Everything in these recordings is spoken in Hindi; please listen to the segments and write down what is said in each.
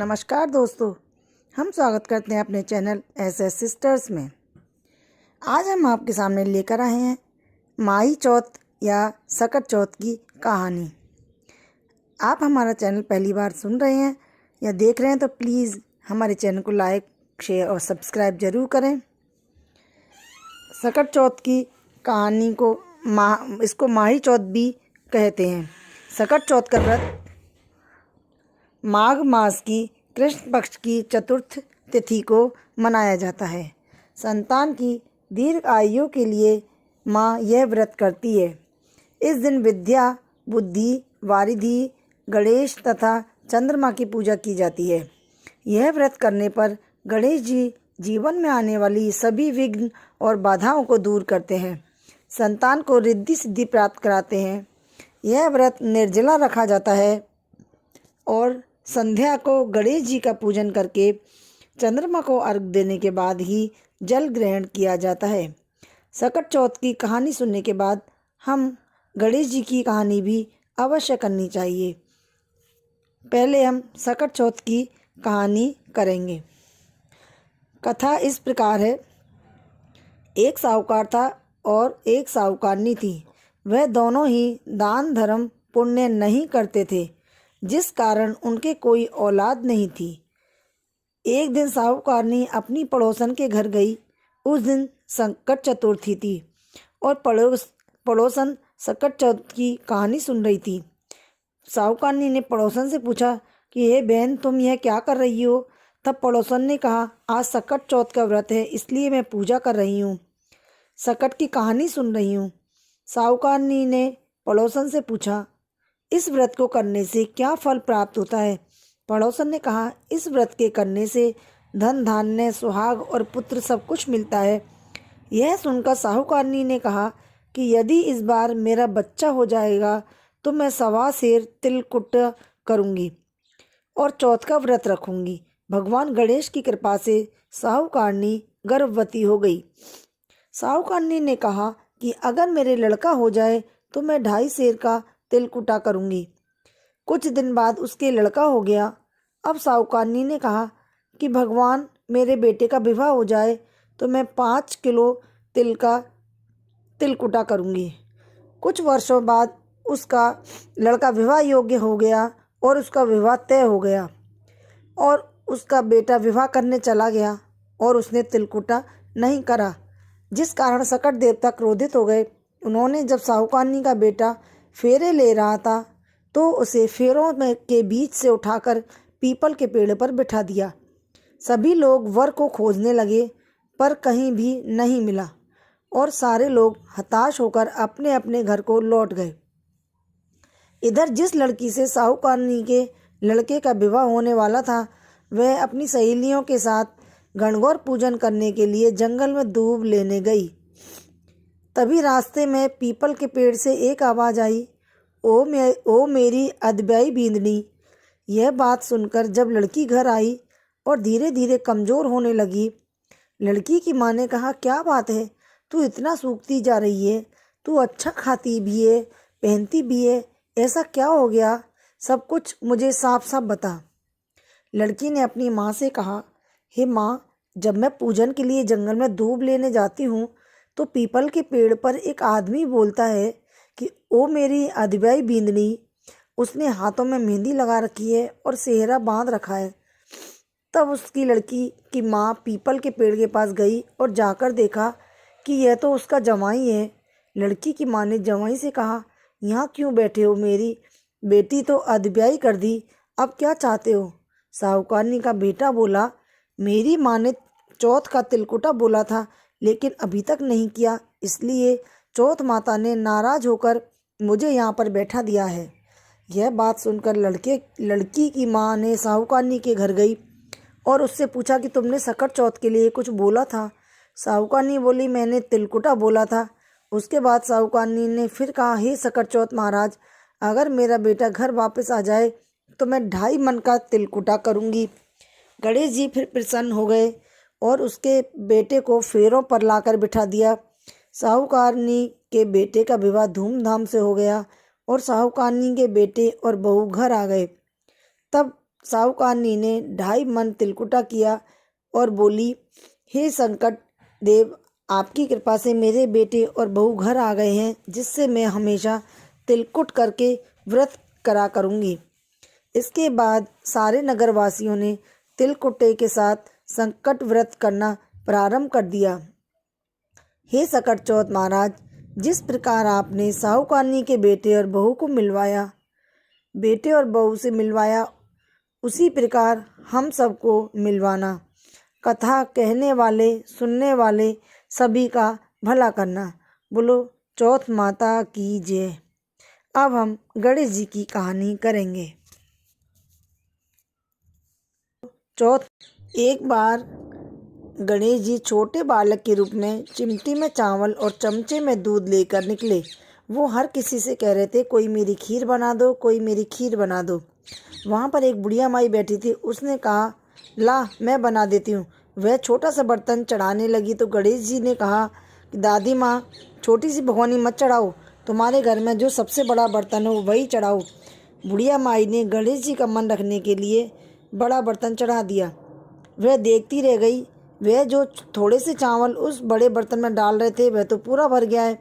नमस्कार दोस्तों, हम स्वागत करते हैं अपने चैनल एसएस सिस्टर्स में। आज हम आपके सामने लेकर आए हैं माही चौथ या सकट चौथ की कहानी। आप हमारा चैनल पहली बार सुन रहे हैं या देख रहे हैं तो प्लीज़ हमारे चैनल को लाइक, शेयर और सब्सक्राइब ज़रूर करें। सकट चौथ की कहानी को इसको माही चौथ भी कहते हैं। सकट चौथ का व्रत माघ मास की कृष्ण पक्ष की चतुर्थ तिथि को मनाया जाता है। संतान की दीर्घ आयु के लिए माँ यह व्रत करती है। इस दिन विद्या, बुद्धि, वारिधि, गणेश तथा चंद्रमा की पूजा की जाती है। यह व्रत करने पर गणेश जी जीवन में आने वाली सभी विघ्न और बाधाओं को दूर करते हैं, संतान को रिद्धि सिद्धि प्राप्त कराते हैं। यह व्रत निर्जला रखा जाता है और संध्या को गणेश जी का पूजन करके चंद्रमा को अर्घ देने के बाद ही जल ग्रहण किया जाता है। सकट चौथ की कहानी सुनने के बाद हम गणेश जी की कहानी भी अवश्य करनी चाहिए। पहले हम सकट चौथ की कहानी करेंगे। कथा इस प्रकार है। एक साहूकार था और एक साहूकारनी थी। वह दोनों ही दान धर्म पुण्य नहीं करते थे, जिस कारण उनके कोई औलाद नहीं थी। एक दिन साहूकारनी अपनी पड़ोसन के घर गई। उस दिन संकट चतुर्थी थी और पड़ोसन सकट चौथ की कहानी सुन रही थी। साहूकारनी ने पड़ोसन से पूछा कि हे बहन, तुम यह क्या कर रही हो? तब पड़ोसन ने कहा, आज सकट चौथ का व्रत है, इसलिए मैं पूजा कर रही हूँ, सकट की कहानी सुन रही हूँ। साहूकारनी ने पड़ोसन से पूछा, इस व्रत को करने से क्या फल प्राप्त होता है? पड़ोसन ने कहा, इस व्रत के करने से धन धान्य, सुहाग और पुत्र सब कुछ मिलता है। यह सुनकर साहूकारनी ने कहा कि यदि इस बार मेरा बच्चा हो जाएगा तो मैं 1.25 सेर तिलकुट करूँगी और चौथ का व्रत रखूँगी। भगवान गणेश की कृपा से साहूकारनी गर्भवती हो गई। साहूकारनी ने कहा कि अगर मेरे लड़का हो जाए तो मैं 2.5 सेर का तिलकुटा करूँगी। कुछ दिन बाद उसके लड़का हो गया। अब साहूकारनी ने कहा कि भगवान मेरे बेटे का विवाह हो जाए तो मैं 5 किलो तिल का तिलकुटा करूँगी। कुछ वर्षों बाद उसका लड़का विवाह योग्य हो गया और उसका विवाह तय हो गया और उसका बेटा विवाह करने चला गया और उसने तिलकुटा नहीं करा, जिस कारण सकट देवता क्रोधित हो गए। उन्होंने जब साहूकारनी का बेटा फेरे ले रहा था तो उसे फेरों में के बीच से उठाकर पीपल के पेड़ पर बिठा दिया। सभी लोग वर को खोजने लगे पर कहीं भी नहीं मिला और सारे लोग हताश होकर अपने अपने घर को लौट गए। इधर जिस लड़की से साहूकारनी के लड़के का विवाह होने वाला था, वह अपनी सहेलियों के साथ गणगौर पूजन करने के लिए जंगल में दूब लेने गई। तभी रास्ते में पीपल के पेड़ से एक आवाज़ आई, ओ मेरी अदब्याई बींदनी। यह बात सुनकर जब लड़की घर आई और धीरे धीरे कमज़ोर होने लगी, लड़की की माँ ने कहा, क्या बात है, तू इतना सूखती जा रही है? तू अच्छा खाती भी है, पहनती भी है, ऐसा क्या हो गया? सब कुछ मुझे साफ साफ बता। लड़की ने अपनी माँ से कहा, हे माँ, जब मैं पूजन के लिए जंगल में दूब लेने जाती हूँ तो पीपल के पेड़ पर एक आदमी बोलता है कि ओ मेरी अदब्याई बींदनी। उसने हाथों में मेहंदी लगा रखी है और सेहरा बांध रखा है। तब उसकी लड़की की माँ पीपल के पेड़ के पास गई और जाकर देखा कि यह तो उसका जमाई है। लड़की की माँ ने जमाई से कहा, यहाँ क्यों बैठे हो? मेरी बेटी तो अदब्याई कर दी, अब क्या चाहते हो? साहूकारनी का बेटा बोला, मेरी माँ ने चौथ का तिलकुटा बोला था लेकिन अभी तक नहीं किया, इसलिए चौथ माता ने नाराज होकर मुझे यहाँ पर बैठा दिया है। यह बात सुनकर लड़की की माँ ने साहूकारनी के घर गई और उससे पूछा कि तुमने सकट चौथ के लिए कुछ बोला था? साहूकारनी बोली, मैंने तिलकुटा बोला था। उसके बाद साहूकारनी ने फिर कहा, हे सकट चौथ महाराज, अगर मेरा बेटा घर वापस आ जाए तो मैं 2.5 मन का तिलकुटा करूँगी। गणेश जी फिर प्रसन्न हो गए और उसके बेटे को फेरों पर लाकर बिठा दिया। साहूकारनी के बेटे का विवाह धूमधाम से हो गया और साहूकारनी के बेटे और बहू घर आ गए। तब साहूकारनी ने 2.5 मन तिलकुटा किया और बोली, हे संकट देव, आपकी कृपा से मेरे बेटे और बहू घर आ गए हैं, जिससे मैं हमेशा तिलकुट करके व्रत करा करूँगी। इसके बाद सारे नगरवासियों ने तिलकुटे के साथ संकट व्रत करना प्रारंभ कर दिया। हे सकट चौथ महाराज, जिस प्रकार आपने साहूकारनी के बेटे और बहू को मिलवाया, बेटे और बहू से मिलवाया, उसी प्रकार हम सबको मिलवाना। कथा कहने वाले, सुनने वाले सभी का भला करना। बोलो चौथ माता की जय। अब हम गणेश जी की कहानी करेंगे। चौथ। एक बार गणेश जी छोटे बालक के रूप में चिमटी में चावल और चमचे में दूध लेकर निकले। वो हर किसी से कह रहे थे, कोई मेरी खीर बना दो, कोई मेरी खीर बना दो। वहाँ पर एक बुढ़िया माई बैठी थी। उसने कहा, ला मैं बना देती हूँ। वह छोटा सा बर्तन चढ़ाने लगी तो गणेश जी ने कहा कि दादी माँ, छोटी सी भगोनी मत चढ़ाओ, तुम्हारे घर में जो सबसे बड़ा बर्तन हो वही चढ़ाओ। बुढ़िया माई ने गणेश जी का मन रखने के लिए बड़ा बर्तन चढ़ा दिया। वह देखती रह गई। वह जो थोड़े से चावल उस बड़े बर्तन में डाल रहे थे, वह तो पूरा भर गया है।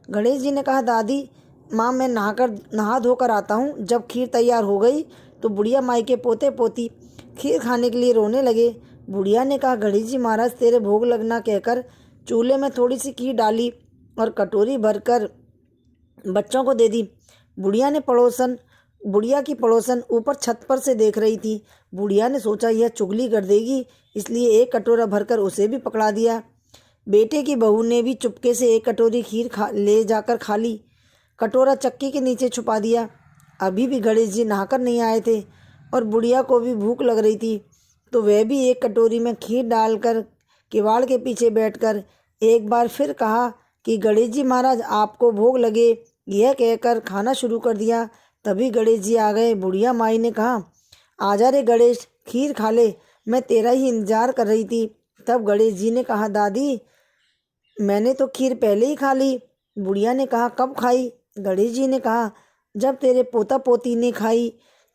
गणेश जी ने कहा, दादी माँ, मैं नहा धोकर आता हूँ। जब खीर तैयार हो गई तो बुढ़िया माई के पोते पोती खीर खाने के लिए रोने लगे। बुढ़िया ने कहा, गणेश जी महाराज, तेरे भोग लगना कहकर चूल्हे में थोड़ी सी खीर डाली और कटोरी भरकर बच्चों को दे दी। बुढ़िया की पड़ोसन ऊपर छत पर से देख रही थी। बुढ़िया ने सोचा यह चुगली कर देगी, इसलिए एक कटोरा भरकर उसे भी पकड़ा दिया। बेटे की बहू ने भी चुपके से एक कटोरी खीर ले जाकर खा ली। कटोरा चक्की के नीचे छुपा दिया। अभी भी गणेश जी नहाकर नहीं आए थे और बुढ़िया को भी भूख लग रही थी, तो वह भी एक कटोरी में खीर डालकर किवाड़ के पीछे बैठकर एक बार फिर कहा कि गणेश जी महाराज, आपको भोग लगे। यह कहकर खाना शुरू कर दिया। तभी गणेश जी आ गए। बुढ़िया माई ने कहा, आजा रे गणेश, खीर खा ले, मैं तेरा ही इंतजार कर रही थी। तब गणेश जी ने कहा, दादी मैंने तो खीर पहले ही खा ली। बुढ़िया ने कहा, कब खाई? गणेश जी ने कहा, जब तेरे पोता पोती ने खाई,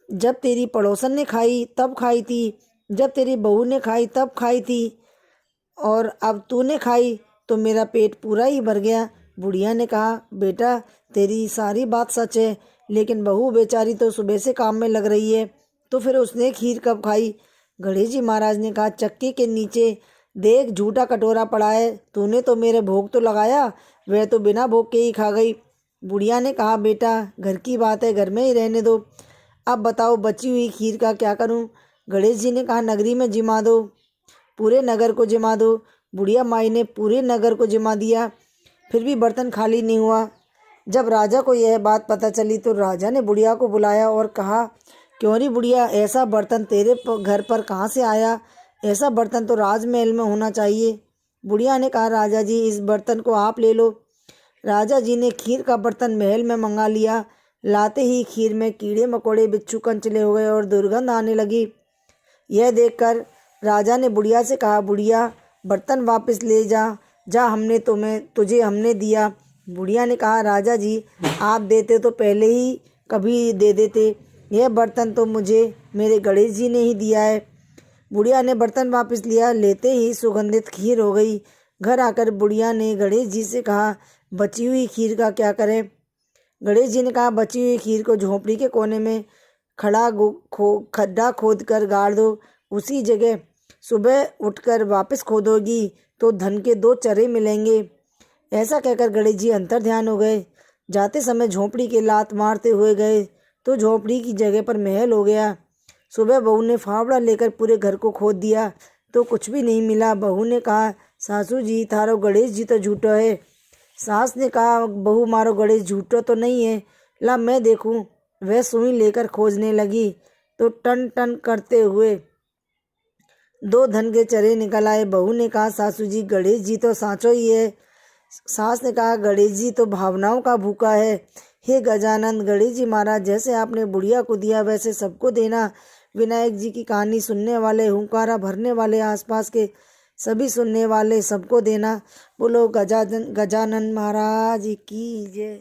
जब तेरी पड़ोसन ने खाई तब खाई थी, जब तेरी बहू ने खाई तब खाई थी, और अब तूने खाई तो मेरा पेट पूरा ही भर गया। बुढ़िया ने कहा, बेटा तेरी सारी बात सच है, लेकिन बहू बेचारी तो सुबह से काम में लग रही है, तो फिर उसने खीर कब खाई? गणेश जी महाराज ने कहा, चक्की के नीचे देख झूठा कटोरा पड़ा है, तूने तो मेरे भोग तो लगाया, वह तो बिना भोग के ही खा गई। बुढ़िया ने कहा, बेटा घर की बात है, घर में ही रहने दो। अब बताओ बची हुई खीर का क्या करूं? गणेश जी ने कहा, नगरी में जिमा दो, पूरे नगर को जिमा दो। बुढ़िया माई ने पूरे नगर को जिमा दिया, फिर भी बर्तन खाली नहीं हुआ। जब राजा को यह बात पता चली तो राजा ने बुढ़िया को बुलाया और कहा, क्यों री बुढ़िया, ऐसा बर्तन तेरे घर पर कहाँ से आया? ऐसा बर्तन तो राजमहल में होना चाहिए। बुढ़िया ने कहा, राजा जी इस बर्तन को आप ले लो। राजा जी ने खीर का बर्तन महल में मंगा लिया। लाते ही खीर में कीड़े मकोड़े, बिच्छू कंचले हो गए और दुर्गंध आने लगी। यह देखकर राजा ने बुढ़िया से कहा, बुढ़िया बर्तन वापस ले जा, हमने तुझे हमने दिया। बुढ़िया ने कहा, राजा जी आप देते तो पहले ही कभी दे देते, यह बर्तन तो मुझे मेरे गणेश जी ने ही दिया है। बुढ़िया ने बर्तन वापस लिया। लेते ही सुगंधित खीर हो गई। घर आकर बुढ़िया ने गणेश जी से कहा, बची हुई खीर का क्या करें? गणेश जी ने कहा, बची हुई खीर को झोपड़ी के कोने में खड्डा खोद कर गाड़ दो। उसी जगह सुबह उठकर वापस खोदोगी तो धन के 2 चरे मिलेंगे। ऐसा कहकर गणेश जी अंतर ध्यान हो गए। जाते समय झोपड़ी के लात मारते हुए गए तो झोपड़ी की जगह पर महल हो गया। सुबह बहू ने फावड़ा लेकर पूरे घर को खोद दिया तो कुछ भी नहीं मिला। बहू ने कहा, सासू जी थारो गणेश जी तो झूठो है। सास ने कहा, बहू मारो गणेश झूठो तो नहीं है, ला मैं देखूं। वह सुई लेकर खोजने लगी तो टन टन करते हुए 2 धन के चरे निकल आए। बहू ने कहा, सासू जी गणेश जी तो साँचो ही है। सास ने कहा, गणेश जी तो भावनाओं का भूखा है। हे गजानन, गणेश जी महाराज जैसे आपने बुढ़िया को दिया वैसे सबको देना। विनायक जी की कहानी सुनने वाले, हुंकारा भरने वाले, आसपास के सभी सुनने वाले सबको देना। बोलो गजानन महाराज की जय।